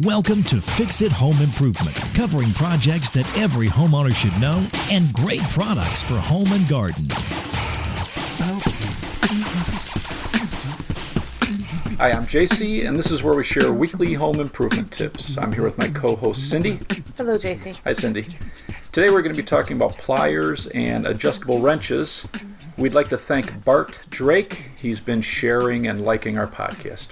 Welcome to Fix It Home Improvement, covering projects that every homeowner should know and great products for home and garden. Hi, I'm JC, and this is where we share weekly home improvement tips. I'm here with my co-host Cindy. Hello, JC. Hi, Cindy. Today we're going to be talking about pliers and adjustable wrenches. We'd like to thank Bart Drake. He's been sharing and liking our podcast.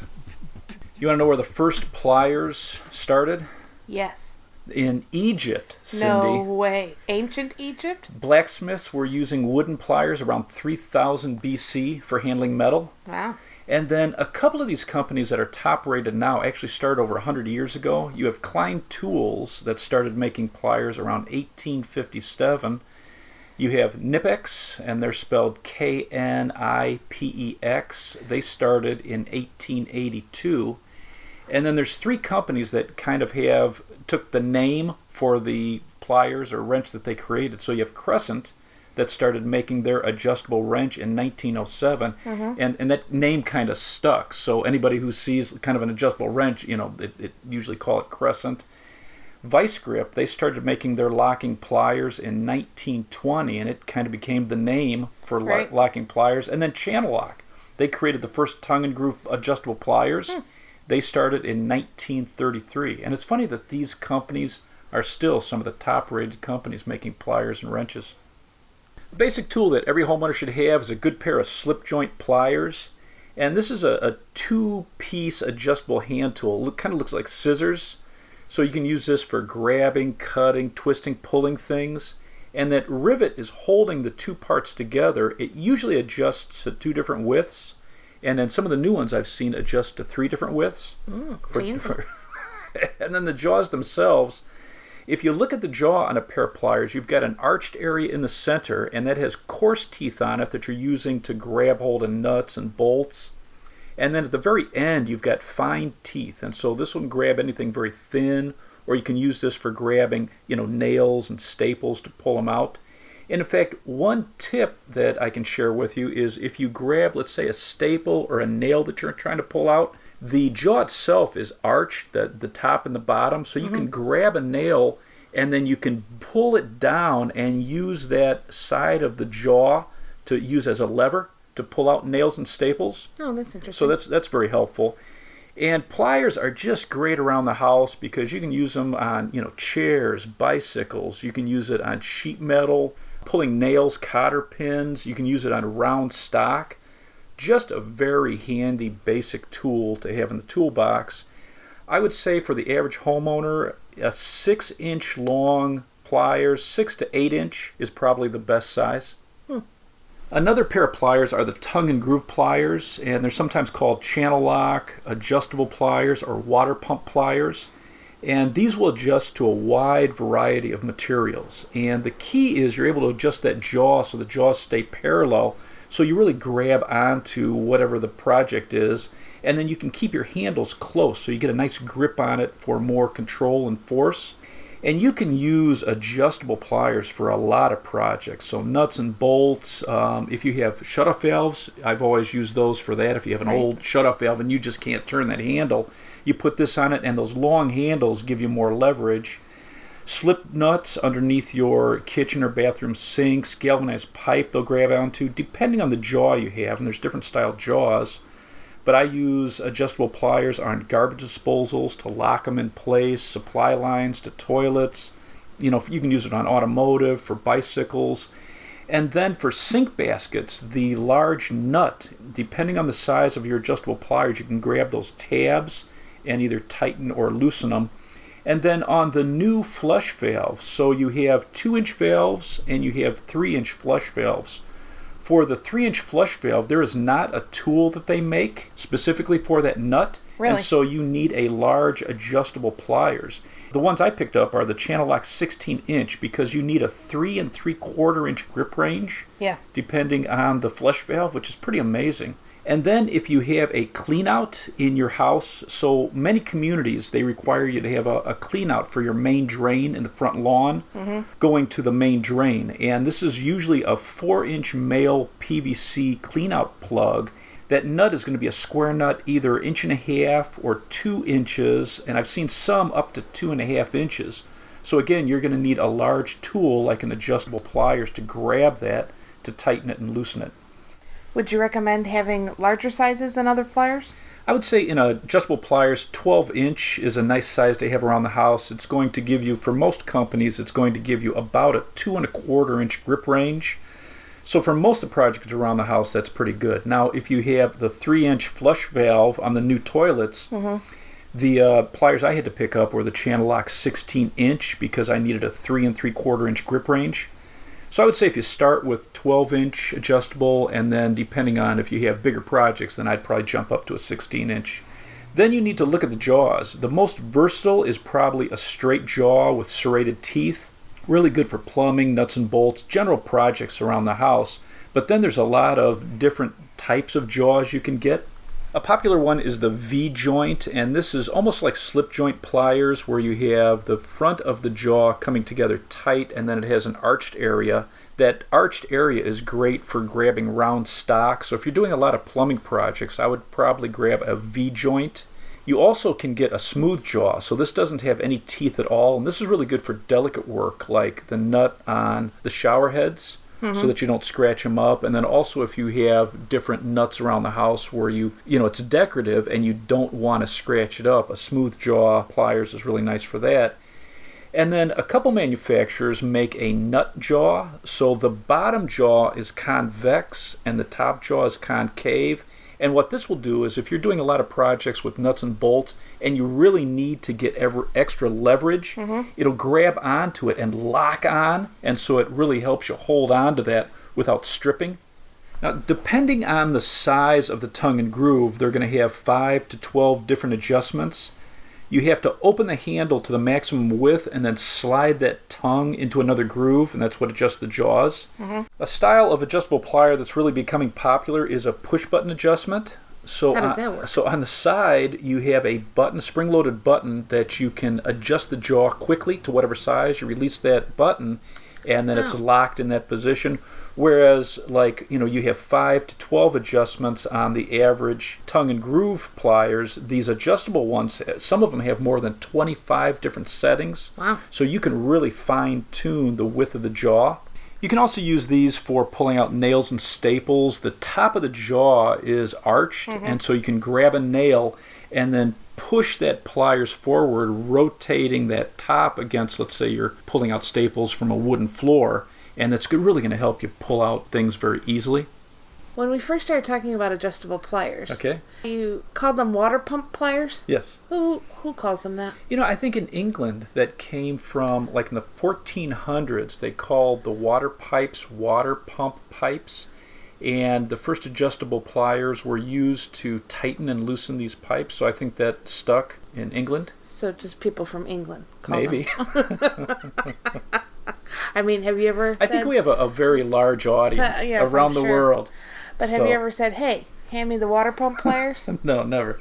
You want to know where the first pliers started? Yes. In Egypt, Cindy. No way. Ancient Egypt? Blacksmiths were using wooden pliers around 3000 BC for handling metal. Wow. And then a couple of these companies that are top rated now actually started over 100 years ago. You have Klein Tools that started making pliers around 1857. You have Knipex, and they're spelled Knipex. They started in 1882. And then there's three companies that kind of took the name for the pliers or wrench that they created. So you have Crescent that started making their adjustable wrench in 1907, and that name kind of stuck. So anybody who sees kind of an adjustable wrench, it usually call it Crescent. Vice Grip, they started making their locking pliers in 1920, and it kind of became the name for locking pliers. And then Channel Lock, they created the first tongue and groove adjustable pliers. They started in 1933. And it's funny that these companies are still some of the top-rated companies making pliers and wrenches. The basic tool that every homeowner should have is a good pair of slip joint pliers. And this is a two-piece adjustable hand tool. It kind of looks like scissors. So you can use this for grabbing, cutting, twisting, pulling things. And that rivet is holding the two parts together. It usually adjusts to two different widths. And then some of the new ones I've seen adjust to three different widths. And then the jaws themselves, if you look at the jaw on a pair of pliers, you've got an arched area in the center, and that has coarse teeth on it that you're using to grab hold of nuts and bolts. And then at the very end, you've got fine teeth. And so this will grab anything very thin, or you can use this for grabbing, nails and staples to pull them out. And in fact, one tip that I can share with you is if you grab, let's say, a staple or a nail that you're trying to pull out, the jaw itself is arched, the top and the bottom, so you can grab a nail and then you can pull it down and use that side of the jaw to use as a lever to pull out nails and staples. Oh, that's interesting. So that's very helpful. And pliers are just great around the house because you can use them on, chairs, bicycles. You can use it on sheet metal, pulling nails, cotter pins. You can use it on round stock. Just a very handy basic tool to have in the toolbox. I would say for the average homeowner, a 6-inch long pliers, 6 to 8 inch is probably the best size. Another pair of pliers are the tongue and groove pliers, and they're sometimes called channel lock, adjustable pliers, or water pump pliers. And these will adjust to a wide variety of materials. And the key is you're able to adjust that jaw so the jaws stay parallel, so you really grab onto whatever the project is, and then you can keep your handles close so you get a nice grip on it for more control and force. And you can use adjustable pliers for a lot of projects. So nuts and bolts, if you have shutoff valves, I've always used those for that. If you have an old shutoff valve and you just can't turn that handle, you put this on it, and those long handles give you more leverage. Slip nuts underneath your kitchen or bathroom sinks, galvanized pipe they'll grab onto, depending on the jaw you have, and there's different style jaws. But I use adjustable pliers on garbage disposals to lock them in place, supply lines to toilets. You can use it on automotive, for bicycles. And then for sink baskets, the large nut, depending on the size of your adjustable pliers, you can grab those tabs and either tighten or loosen them. And then on the new flush valves, so you have 2-inch valves and you have 3-inch flush valves. For the 3-inch flush valve, there is not a tool that they make specifically for that nut. Really? And so you need a large adjustable pliers. The ones I picked up are the Channel Lock 16-inch because you need a 3 3/4-inch grip range, depending on the flush valve, which is pretty amazing. And then if you have a clean out in your house, so many communities, they require you to have a clean out for your main drain in the front lawn going to the main drain. And this is usually a 4-inch male PVC clean out plug That nut is going to be a square nut, either 1.5 or 2 inches, and I've seen some up to 2.5 inches. So again, you're going to need a large tool like an adjustable pliers to grab that, to tighten it and loosen it. Would you recommend having larger sizes than other pliers? I would say in adjustable pliers, 12-inch is a nice size to have around the house. It's going to give you, for most companies, it's going to give you about a 2.25-inch grip range. So for most of the projects around the house, that's pretty good. Now, if you have the 3-inch flush valve on the new toilets, the pliers I had to pick up were the Channel Lock 16-inch because I needed a 3 3/4-inch grip range. So I would say if you start with 12-inch adjustable, and then depending on if you have bigger projects, then I'd probably jump up to a 16-inch. Then you need to look at the jaws. The most versatile is probably a straight jaw with serrated teeth. Really good for plumbing, nuts and bolts, general projects around the house. But then there's a lot of different types of jaws you can get. A popular one is the V-joint, and this is almost like slip joint pliers where you have the front of the jaw coming together tight and then it has an arched area. That arched area is great for grabbing round stock. So if you're doing a lot of plumbing projects, I would probably grab a V-joint. You also can get a smooth jaw, so this doesn't have any teeth at all, and this is really good for delicate work like the nut on the shower heads, so that you don't scratch them up. And then also if you have different nuts around the house where it's decorative and you don't want to scratch it up, a smooth jaw pliers is really nice for that. And then a couple manufacturers make a nut jaw, so the bottom jaw is convex and the top jaw is concave. And what this will do is if you're doing a lot of projects with nuts and bolts and you really need to get extra leverage, it'll grab onto it and lock on, and so it really helps you hold on to that without stripping. Now, depending on the size of the tongue and groove, they're going to have 5 to 12 different adjustments. You have to open the handle to the maximum width and then slide that tongue into another groove, and that's what adjusts the jaws. A style of adjustable plier that's really becoming popular is a push-button adjustment. So How does that work? So on the side, you have a button, spring-loaded button, that you can adjust the jaw quickly to whatever size. You release that button, and then it's locked in that position. Whereas, you have 5 to 12 adjustments on the average tongue and groove pliers. These adjustable ones, some of them have more than 25 different settings. Wow. So you can really fine-tune the width of the jaw. You can also use these for pulling out nails and staples. The top of the jaw is arched, and so you can grab a nail and then push that pliers forward, rotating that top against, let's say you're pulling out staples from a wooden floor, and that's really going to help you pull out things very easily. When we first started talking about adjustable pliers, Okay. you called them water pump pliers? Yes. Who calls them that? I think in England that came from, in the 1400s, they called the water pipes water pump pipes. And the first adjustable pliers were used to tighten and loosen these pipes, so I think that stuck in England. So just people from England call Maybe. them. I mean, have you ever I think we have a very large audience Yes, around I'm the sure. world. But have you ever said, hey, hand me the water pump pliers? No, never.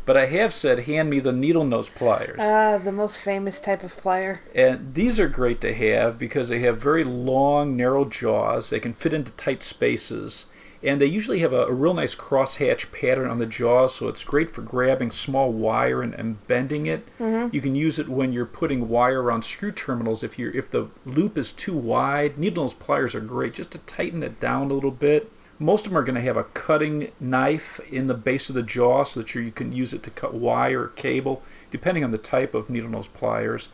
But I have said, hand me the needle nose pliers. The most famous type of plier. And these are great to have because they have very long, narrow jaws. They can fit into tight spaces. And they usually have a real nice crosshatch pattern on the jaws, so it's great for grabbing small wire and bending it. You can use it when you're putting wire around screw terminals. If the loop is too wide, needle nose pliers are great just to tighten it down a little bit. Most of them are going to have a cutting knife in the base of the jaw so that you can use it to cut wire or cable, depending on the type of needle nose pliers.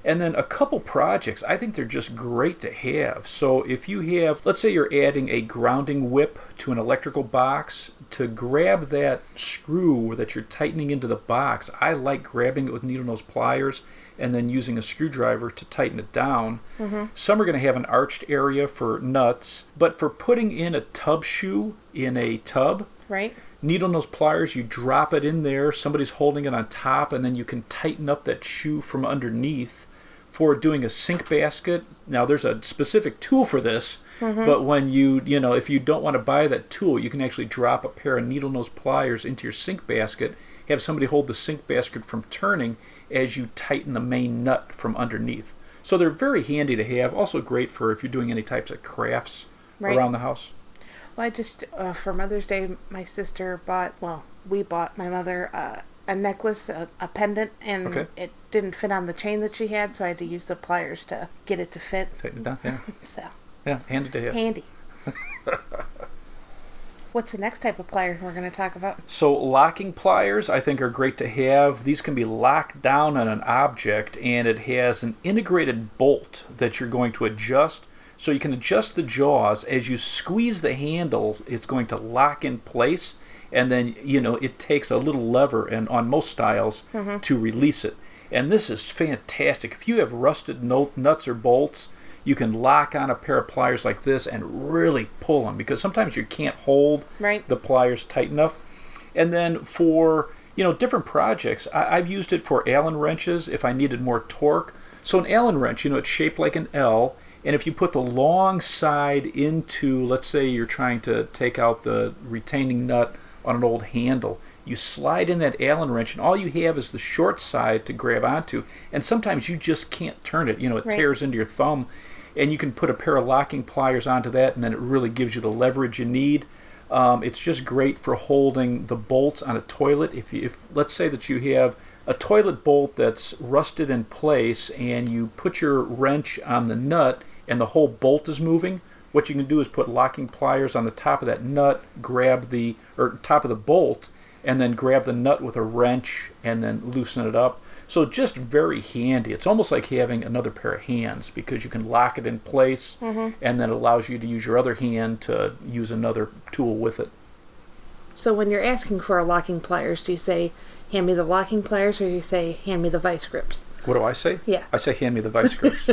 And then a couple projects, I think they're just great to have. So if you have, let's say you're adding a grounding whip to an electrical box, to grab that screw that you're tightening into the box, I like grabbing it with needle nose pliers and then using a screwdriver to tighten it down. Some are going to have an arched area for nuts, but for putting in a tub shoe in a tub, Right. needle nose pliers, you drop it in there, somebody's holding it on top, and then you can tighten up that shoe from underneath. For doing a sink basket, now there's a specific tool for this, but when if you don't want to buy that tool, you can actually drop a pair of needle nose pliers into your sink basket, have somebody hold the sink basket from turning as you tighten the main nut from underneath. So they're very handy to have, also great for if you're doing any types of crafts Right. around the house. Well, I just, for Mother's Day, my sister bought, well, we bought my mother a necklace, a pendant, and it didn't fit on the chain that she had, so I had to use the pliers to get it to fit. Tighten it down, yeah. So, yeah, handy to have. handy. What's the next type of plier we're going to talk about? So locking pliers I think are great to have. These can be locked down on an object, and it has an integrated bolt that you're going to adjust. So you can adjust the jaws. As you squeeze the handles, it's going to lock in place, and then it takes a little lever, and on most styles, to release it. And this is fantastic. If you have rusted nuts or bolts, you can lock on a pair of pliers like this and really pull them, because sometimes you can't hold the pliers tight enough. And then for different projects, I've used it for Allen wrenches if I needed more torque. So an Allen wrench, it's shaped like an L, and if you put the long side into, let's say you're trying to take out the retaining nut on an old handle, you slide in that Allen wrench, and all you have is the short side to grab onto, and sometimes you just can't turn it. It tears into your thumb. And you can put a pair of locking pliers onto that, and then it really gives you the leverage you need. It's just great for holding the bolts on a toilet. If let's say that you have a toilet bolt that's rusted in place, and you put your wrench on the nut, and the whole bolt is moving, what you can do is put locking pliers on the top of that nut, top of the bolt, and then grab the nut with a wrench, and then loosen it up. So just very handy. It's almost like having another pair of hands, because you can lock it in place, and then it allows you to use your other hand to use another tool with it. So when you're asking for a locking pliers, do you say, hand me the locking pliers, or do you say, hand me the vice grips? What do I say? Yeah. I say, hand me the vice grips.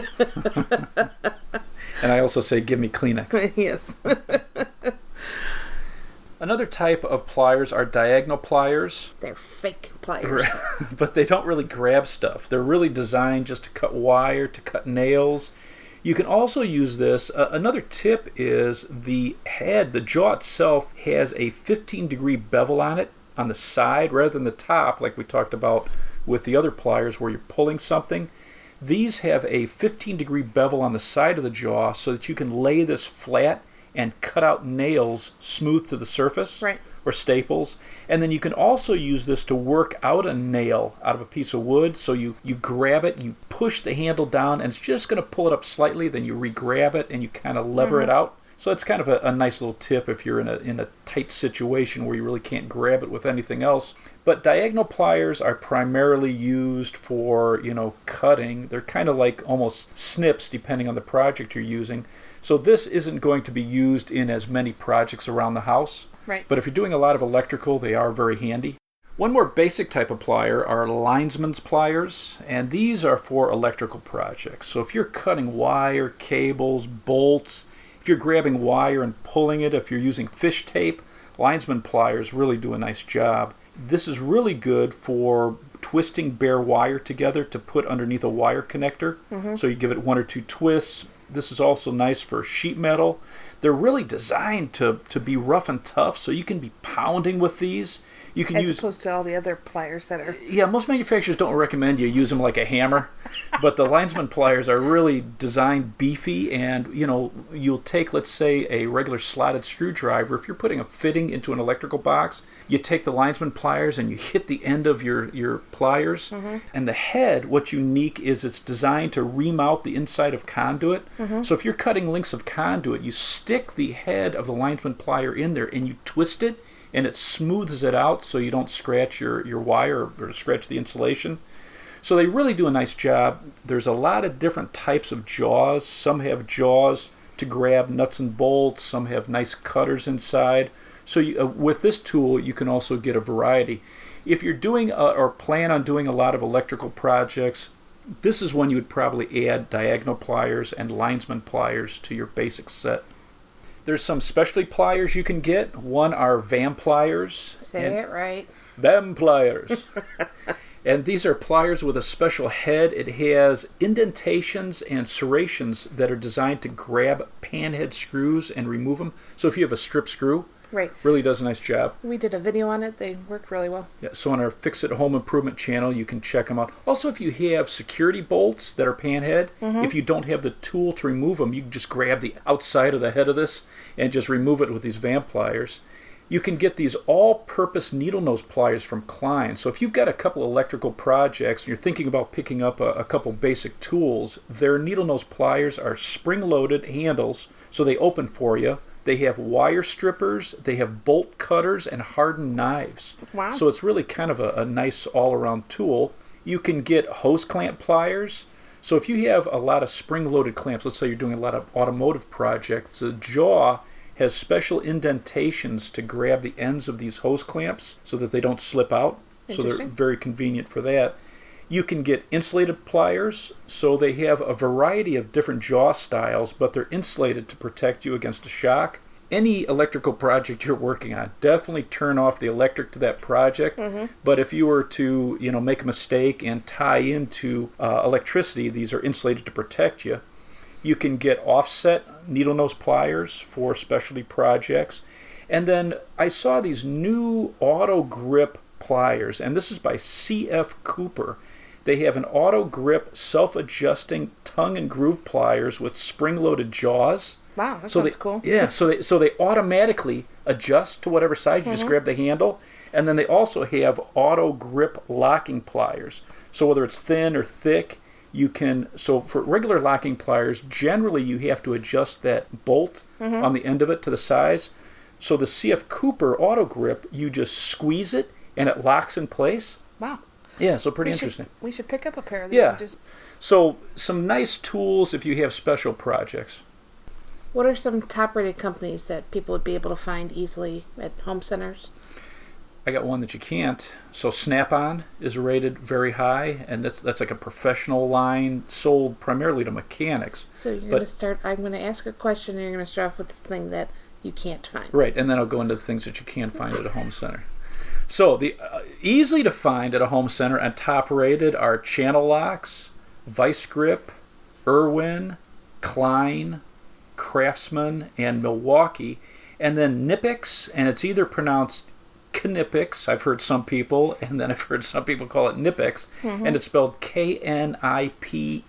And I also say, give me Kleenex. Yes. Another type of pliers are diagonal pliers. They're fake pliers. But they don't really grab stuff. They're really designed just to cut wire, to cut nails. You can also use this. Another tip is the head, the jaw itself, has a 15-degree bevel on it on the side rather than the top, like we talked about with the other pliers where you're pulling something. These have a 15-degree bevel on the side of the jaw so that you can lay this flat and cut out nails smooth to the surface, or staples. And then you can also use this to work out a nail out of a piece of wood. So you grab it, you push the handle down, and it's just going to pull it up slightly, then you re-grab it and you kind of lever it out. So it's kind of a nice little tip if you're in a tight situation where you really can't grab it with anything else. But diagonal pliers are primarily used for, cutting. They're kind of like almost snips depending on the project you're using. So this isn't going to be used in as many projects around the house. But if you're doing a lot of electrical, they are very handy. One more basic type of plier are Linesman Pliers, and these are for electrical projects. So if you're cutting wire, cables, bolts, if you're grabbing wire and pulling it, if you're using fish tape, Linesman Pliers really do a nice job. This is really good for twisting bare wire together to put underneath a wire connector. So you give it one or two twists. This is also nice for sheet metal. They're really designed to be rough and tough, so you can be pounding with these. You can As opposed to all the other pliers that are... Yeah, most manufacturers don't recommend you use them like a hammer, but the Linesman Pliers are really designed beefy, and you'll take, let's say, a regular slotted screwdriver. If you're putting a fitting into an electrical box, you take the Linesman Pliers and you hit the end of your pliers, and the head, what's unique is it's designed to remount the inside of conduit. So if you're cutting links of conduit, you stick the head of the Linesman Plier in there and you twist it, and it smooths it out so you don't scratch your wire or scratch the insulation. So they really do a nice job. There's a lot of different types of jaws. Some have jaws to grab nuts and bolts. Some have nice cutters inside. So with this tool, you can also get a variety. If you're doing or plan on doing a lot of electrical projects, this is when you would probably add diagonal pliers and Linesman Pliers to your basic set. There's some specialty pliers you can get. One are Vam Pliers. Say it right. Vam Pliers. And these are pliers with a special head. It has indentations and serrations that are designed to grab panhead screws and remove them. So if you have a strip screw, Right. Really does a nice job. We did a video on it. They worked really well. Yeah, so on our Fix It Home Improvement channel, you can check them out. Also, if you have security bolts that are panhead, if you don't have the tool to remove them, you can just grab the outside of the head of this and just remove it with these vamp pliers. You can get these all-purpose needle nose pliers from Klein. So if you've got a couple electrical projects and you're thinking about picking up a couple basic tools, their needle nose pliers are spring-loaded handles, so they open for you. They have wire strippers, they have bolt cutters, and hardened knives. Wow. So it's really kind of a nice all-around tool. You can get hose clamp pliers. So if you have a lot of spring-loaded clamps, let's say you're doing a lot of automotive projects, the jaw has special indentations to grab the ends of these hose clamps so that they don't slip out. So they're very convenient for that. You can get insulated pliers. So they have a variety of different jaw styles, but they're insulated to protect you against a shock. Any electrical project you're working on, definitely turn off the electric to that project. But if you were to, make a mistake and tie into electricity, these are insulated to protect you. You can get offset needle nose pliers for specialty projects. And then I saw these new auto grip pliers, and this is by C.F. Cooper. They have an auto grip self-adjusting tongue and groove pliers with spring-loaded jaws. Wow, that sounds cool. Yeah, so they automatically adjust to whatever side. You just grab the handle. And then they also have auto grip locking pliers. So whether it's thin or thick, you can, so for regular locking pliers, generally you have to adjust that bolt on the end of it to the size. So the C.F. Cooper auto grip, you just squeeze it and it locks in place. Wow. Yeah, so pretty interesting. We should pick up a pair of these. Yeah. So some nice tools if you have special projects. What are some top-rated companies that people would be able to find easily at home centers? I got one that you can't. So Snap-on is rated very high, and that's like a professional line sold primarily to mechanics. So you're going to start, I'm going to ask a question, and you're going to start off with the thing that you can't find. Right, and then I'll go into the things that you can find at a home center. So the easily to find at a home center and top rated are Channel Locks, Vice Grip, Irwin, Klein, Craftsman, and Milwaukee. And then Knipex, and it's either pronounced Knipex, I've heard some people, and then I've heard some people call it Knipex, and it's spelled Knipex.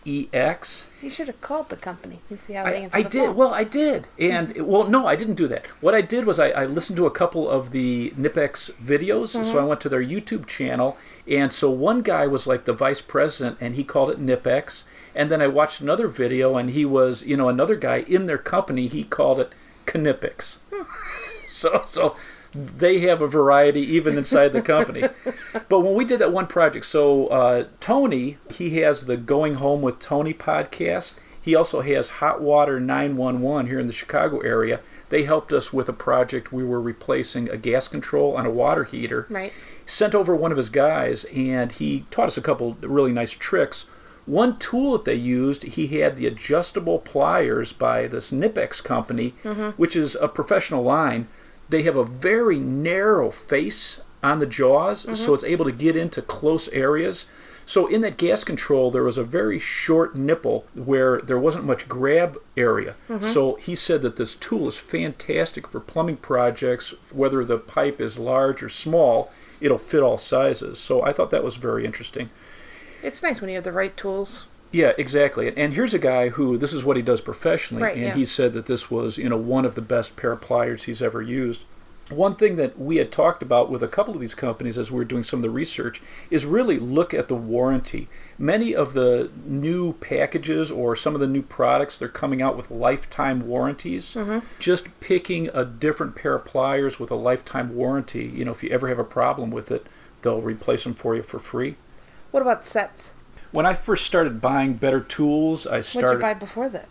You should have called the company and see how they answer the did. phone. Well, I did. And, no, I didn't do that. What I did was I listened to a couple of the Knipex videos, so I went to their YouTube channel, and so one guy was like the vice president, and he called it Knipex, and then I watched another video, and he was, another guy in their company, he called it Knipex. So they have a variety even inside the company. But when we did that one project, so Tony, he has the Going Home with Tony podcast. He also has Hot Water 911 here in the Chicago area. They helped us with a project. We were replacing a gas control on a water heater. Right. Sent over one of his guys, and he taught us a couple really nice tricks. One tool that they used, he had the adjustable pliers by this Knipex company, which is a professional line. They have a very narrow face on the jaws, so it's able to get into close areas. So in that gas control, there was a very short nipple where there wasn't much grab area. So he said that this tool is fantastic for plumbing projects, whether the pipe is large or small, it'll fit all sizes. So I thought that was very interesting. It's nice when you have the right tools. Yeah, exactly. And here's a guy who, this is what he does professionally, right, and yeah. he said that this was, one of the best pair of pliers he's ever used. One thing that we had talked about with a couple of these companies as we were doing some of the research is really look at the warranty. Many of the new packages or some of the new products, they're coming out with lifetime warranties. Just picking a different pair of pliers with a lifetime warranty, if you ever have a problem with it, they'll replace them for you for free. What about sets? When I first started buying better tools, I started... What'd you buy before that?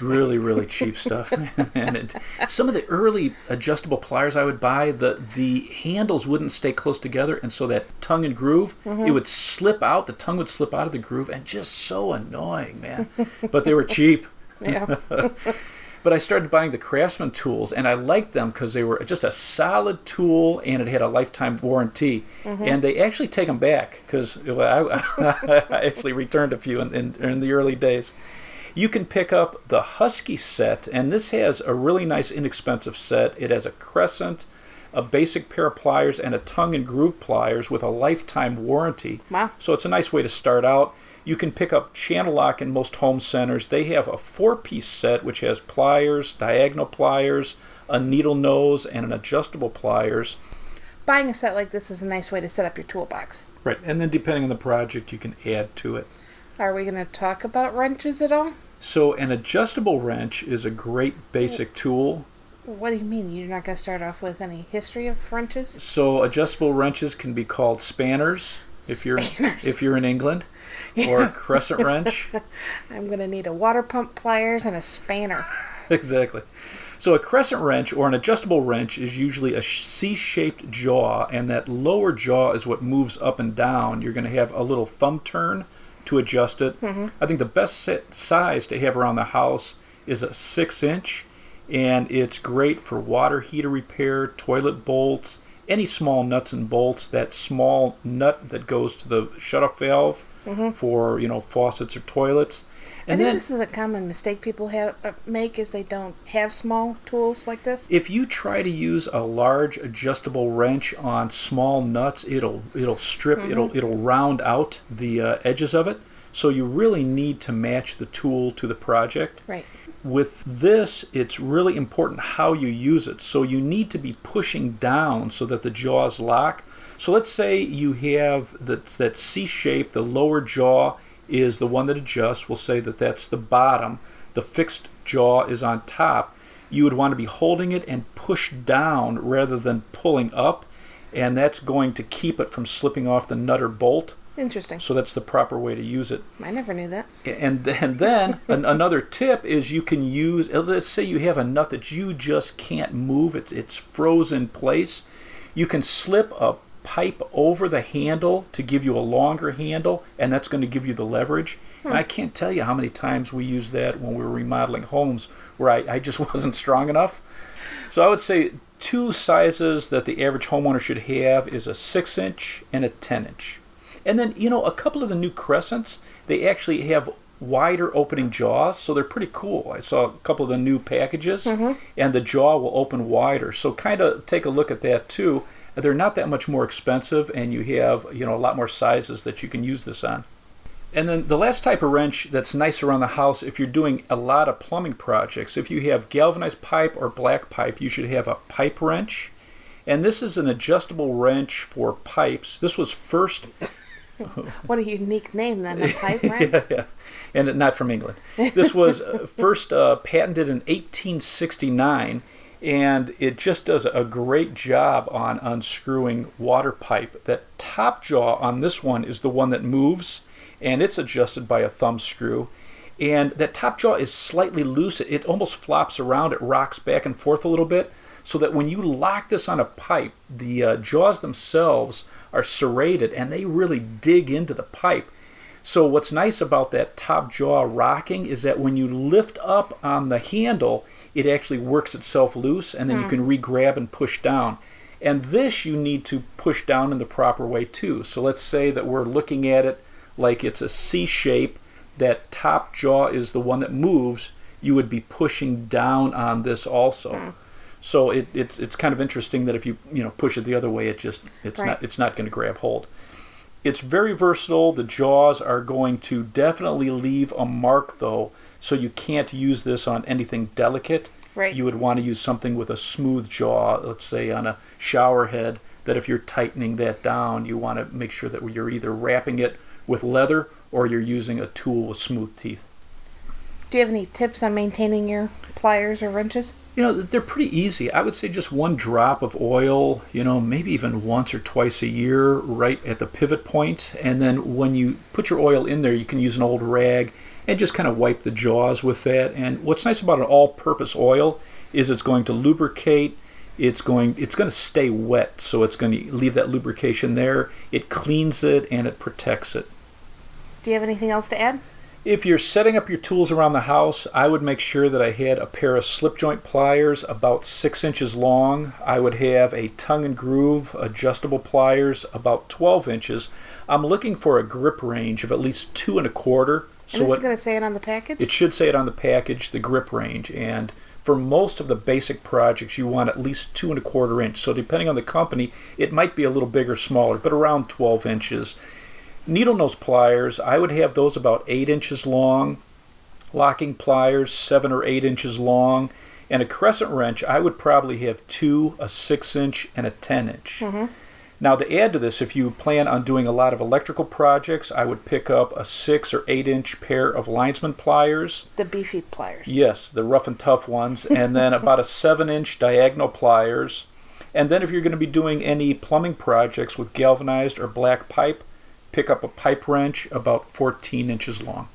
Really, really cheap stuff. And some of the early adjustable pliers I would buy, the handles wouldn't stay close together, and so that tongue and groove, it would slip out, the tongue would slip out of the groove, and just so annoying, man. But they were cheap. Yeah. But I started buying the Craftsman tools, and I liked them because they were just a solid tool, and it had a lifetime warranty. And they actually take them back, because I actually returned a few in the early days. You can pick up the Husky set, and this has a really nice inexpensive set. It has a crescent, a basic pair of pliers, and a tongue and groove pliers with a lifetime warranty. Wow. So it's a nice way to start out. You can pick up Channel Lock in most home centers. They have a 4-piece set which has pliers, diagonal pliers, a needle nose, and an adjustable pliers. Buying a set like this is a nice way to set up your toolbox. Right, and then depending on the project, you can add to it. Are we going to talk about wrenches at all? So an adjustable wrench is a great basic tool. What do you mean? You're not going to start off with any history of wrenches? So adjustable wrenches can be called spanners if you're in England, or crescent wrench. I'm going to need a water pump pliers and a spanner. Exactly. So a crescent wrench or an adjustable wrench is usually a C-shaped jaw, and that lower jaw is what moves up and down. You're going to have a little thumb turn to adjust it. Mm-hmm. I think the best size to have around the house is a 6-inch, and it's great for water heater repair, toilet bolts, any small nuts and bolts. That small nut that goes to the shutoff valve for faucets or toilets. And I think this is a common mistake people make is they don't have small tools like this. If you try to use a large adjustable wrench on small nuts, it'll strip, it'll round out the edges of it. So you really need to match the tool to the project. Right. With this, it's really important how you use it. So you need to be pushing down so that the jaws lock. So let's say you have that C shape, the lower jaw is the one that adjusts. We'll say that that's the bottom. The fixed jaw is on top. You would want to be holding it and push down rather than pulling up, and that's going to keep it from slipping off the nut or bolt. Interesting. So that's the proper way to use it. I never knew that. And then another tip is you can use, let's say you have a nut that you just can't move. It's frozen in place. You can slip a pipe over the handle to give you a longer handle, and that's going to give you the leverage. And I can't tell you how many times we used that when we were remodeling homes where I just wasn't strong enough. So I would say two sizes that the average homeowner should have is a 6-inch and a 10-inch. And then, a couple of the new Crescents, they actually have wider opening jaws, so they're pretty cool. I saw a couple of the new packages, and the jaw will open wider. So kind of take a look at that too. They're not that much more expensive, and you have a lot more sizes that you can use this on. And then the last type of wrench that's nice around the house, if you're doing a lot of plumbing projects, if you have galvanized pipe or black pipe, you should have a pipe wrench. And this is an adjustable wrench for pipes. This was first... What a unique name then, a pipe wrench? Yeah, and not from England. This was first patented in 1869, and it just does a great job on unscrewing water pipe. That top jaw on this one is the one that moves, and it's adjusted by a thumb screw. And that top jaw is slightly loose. It almost flops around. It rocks back and forth a little bit, so that when you lock this on a pipe, the jaws themselves are serrated, and they really dig into the pipe. So what's nice about that top jaw rocking is that when you lift up on the handle, it actually works itself loose, and then you can re-grab and push down. And this you need to push down in the proper way too. So let's say that we're looking at it like it's a C shape. That top jaw is the one that moves. You would be pushing down on this also. So it's kind of interesting that if you push it the other way, it's not going to grab hold. It's very versatile. The jaws are going to definitely leave a mark though, so you can't use this on anything delicate. Right. You would want to use something with a smooth jaw, let's say on a shower head, that if you're tightening that down, you want to make sure that you're either wrapping it with leather or you're using a tool with smooth teeth. Do you have any tips on maintaining your pliers or wrenches? They're pretty easy. I would say just one drop of oil, maybe even once or twice a year right at the pivot point. And then when you put your oil in there, you can use an old rag and just kind of wipe the jaws with that. And what's nice about an all-purpose oil is it's going to lubricate. It's going to stay wet, so it's going to leave that lubrication there. It cleans it and it protects it. Do you have anything else to add? If you're setting up your tools around the house, I would make sure that I had a pair of slip joint pliers about 6 inches long. I would have a tongue and groove adjustable pliers about 12 inches. I'm looking for a grip range of at least 2 1/4, So and this is going to say it on the package? It should say it on the package, the grip range. And for most of the basic projects, you want at least 2 1/4 inch. So depending on the company, it might be a little bigger, smaller, but around 12 inches. Needle nose pliers, I would have those about 8 inches long. Locking pliers, 7 or 8 inches long. And a crescent wrench, I would probably have 2, a 6-inch, and a 10-inch. Mm-hmm. Now, to add to this, if you plan on doing a lot of electrical projects, I would pick up a 6 or 8-inch pair of Linesman Pliers. The beefy pliers. Yes, the rough and tough ones. And then about a 7-inch diagonal pliers. And then if you're going to be doing any plumbing projects with galvanized or black pipe, pick up a pipe wrench about 14 inches long.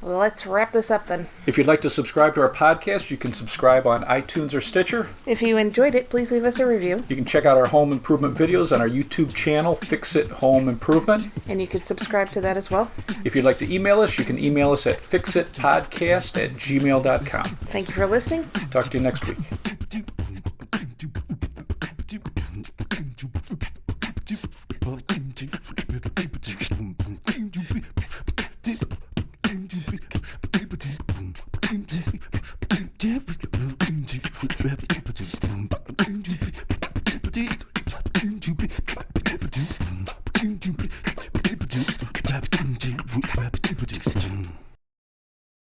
Well, let's wrap this up then. If you'd like to subscribe to our podcast, you can subscribe on iTunes or Stitcher. If you enjoyed it, please leave us a review. You can check out our home improvement videos on our YouTube channel, Fix It Home Improvement. And you can subscribe to that as well. If you'd like to email us, you can email us at fixitpodcast@gmail.com. Thank you for listening. Talk to you next week. Thank you.